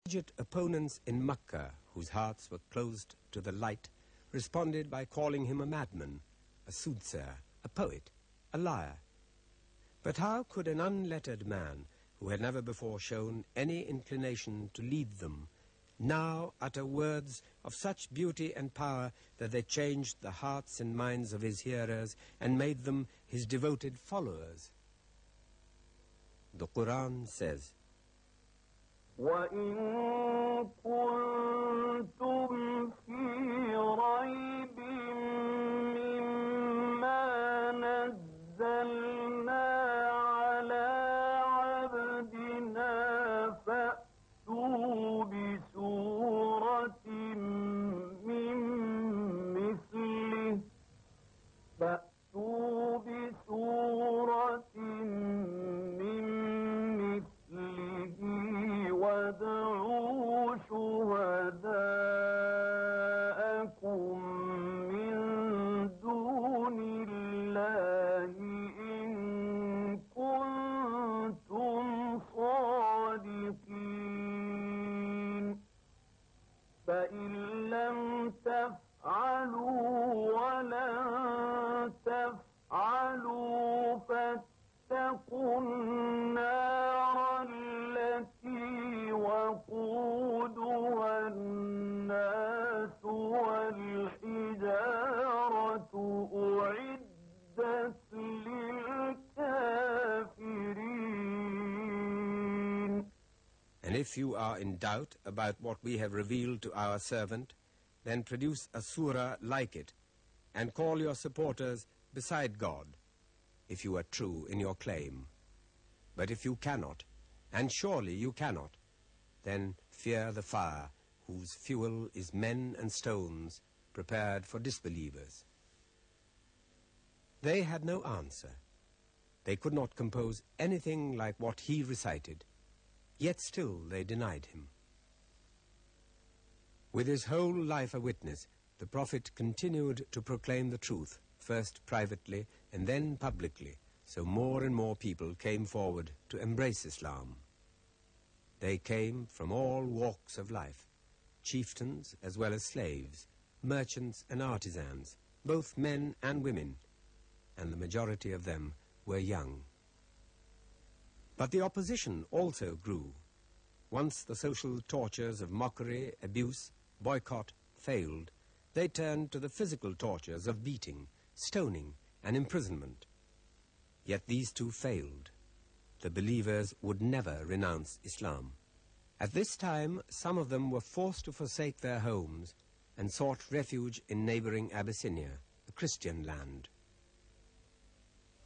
Immediate opponents in Makkah, whose hearts were closed to the light, responded by calling him a madman, a soothsayer, a poet, a liar. But how could an unlettered man, who had never before shown any inclination to lead them, now utter words of such beauty and power that they changed the hearts and minds of his hearers and made them his devoted followers? The Quran says, وَإِن كُنتُمْ فِي رَيْبٍ مِّمَّا نَزَّلْنَا عَلَى عَبْدِنَا فَأْتُوا بِسُورَةٍ مِّن مِّثْلِهِ وَادْعُوا شُهَدَاءَكُم مِّن دُونِ اللَّهِ إِن كُنتُمْ صَادِقِينَ فَإِن لَّمْ تَفْعَلُوا وَلَن تَفْعَلُوا فَاتَّقُوا النَّارَ التي وقودها الناس والحجارة أعدت للكافرين. And if you are in doubt about what we have revealed to our servant, then produce a surah like it, and call your supporters beside God, if you are true in your claim. But if you cannot, and surely you cannot, then fear the fire, whose fuel is men and stones prepared for disbelievers. They had no answer. They could not compose anything like what he recited, yet still they denied him. With his whole life a witness, the Prophet continued to proclaim the truth, first privately and then publicly, so more and more people came forward to embrace Islam. They came from all walks of life, chieftains as well as slaves, merchants and artisans, both men and women, and the majority of them were young. But the opposition also grew. Once the social tortures of mockery, abuse, boycott failed, they turned to the physical tortures of beating, stoning, and imprisonment. Yet these too failed. The believers would never renounce Islam. At this time, some of them were forced to forsake their homes and sought refuge in neighboring Abyssinia, a Christian land.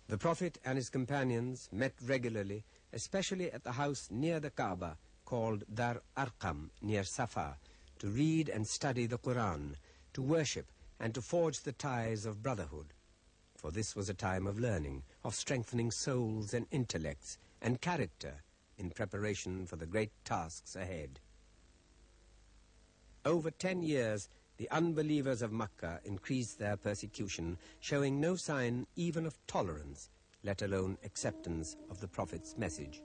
The Prophet and his companions met regularly, especially at the house near the Kaaba called Dar Arqam near Safa, to read and study the Quran, to worship and to forge the ties of brotherhood. For this was a time of learning, of strengthening souls and intellects and character in preparation for the great tasks ahead. Over 10 years, the unbelievers of Makkah increased their persecution, showing no sign even of tolerance, let alone acceptance of the Prophet's message.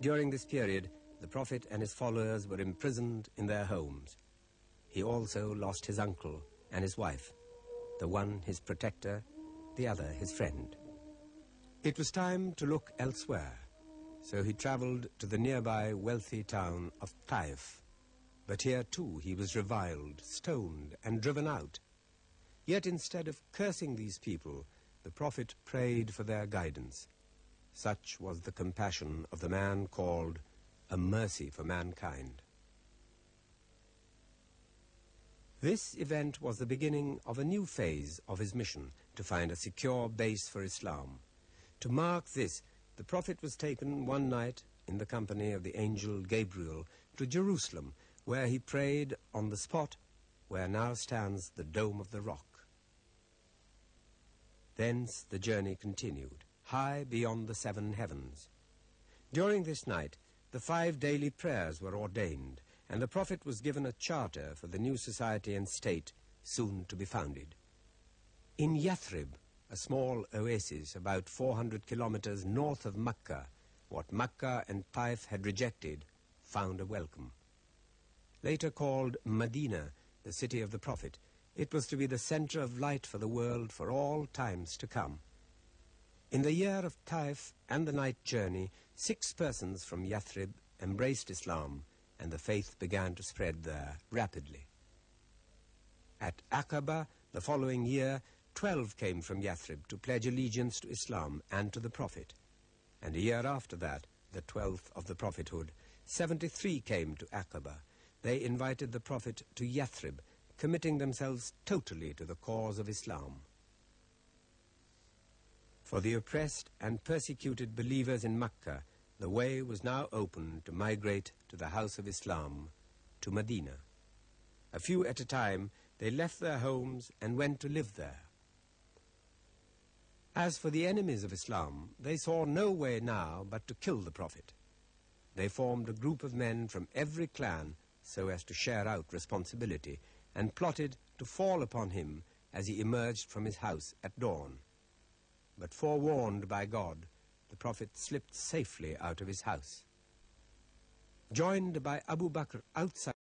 During this period, the Prophet and his followers were imprisoned in their homes. He also lost his uncle and his wife, the one his protector, the other his friend. It was time to look elsewhere, so he traveled to the nearby wealthy town of Taif. But here too he was reviled, stoned, and driven out. Yet instead of cursing these people, the Prophet prayed for their guidance. Such was the compassion of the man called a mercy for mankind. This event was the beginning of a new phase of his mission, to find a secure base for Islam. To mark this, the Prophet was taken one night in the company of the angel Gabriel to Jerusalem, where he prayed on the spot where now stands the Dome of the Rock. Thence the journey continued, high beyond the 7 heavens. During this night, the 5 daily prayers were ordained, and the Prophet was given a charter for the new society and state soon to be founded. In Yathrib, a small oasis about 400 kilometers north of Makkah, what Makkah and Taif had rejected, found a welcome. Later called Medina, the city of the Prophet, it was to be the center of light for the world for all times to come. In the year of Taif and the night journey, 6 persons from Yathrib embraced Islam, and the faith began to spread there rapidly. At Aqaba, the following year, 12 came from Yathrib to pledge allegiance to Islam and to the Prophet. And a year after that, the 12th of the prophethood, 73 came to Aqaba. They invited the Prophet to Yathrib, committing themselves totally to the cause of Islam. For the oppressed and persecuted believers in Makkah, the way was now open to migrate to the house of Islam, to Medina. A few at a time, they left their homes and went to live there. As for the enemies of Islam, they saw no way now but to kill the Prophet. They formed a group of men from every clan so as to share out responsibility, and plotted to fall upon him as he emerged from his house at dawn. But forewarned by God, the Prophet slipped safely out of his house. Joined by Abu Bakr outside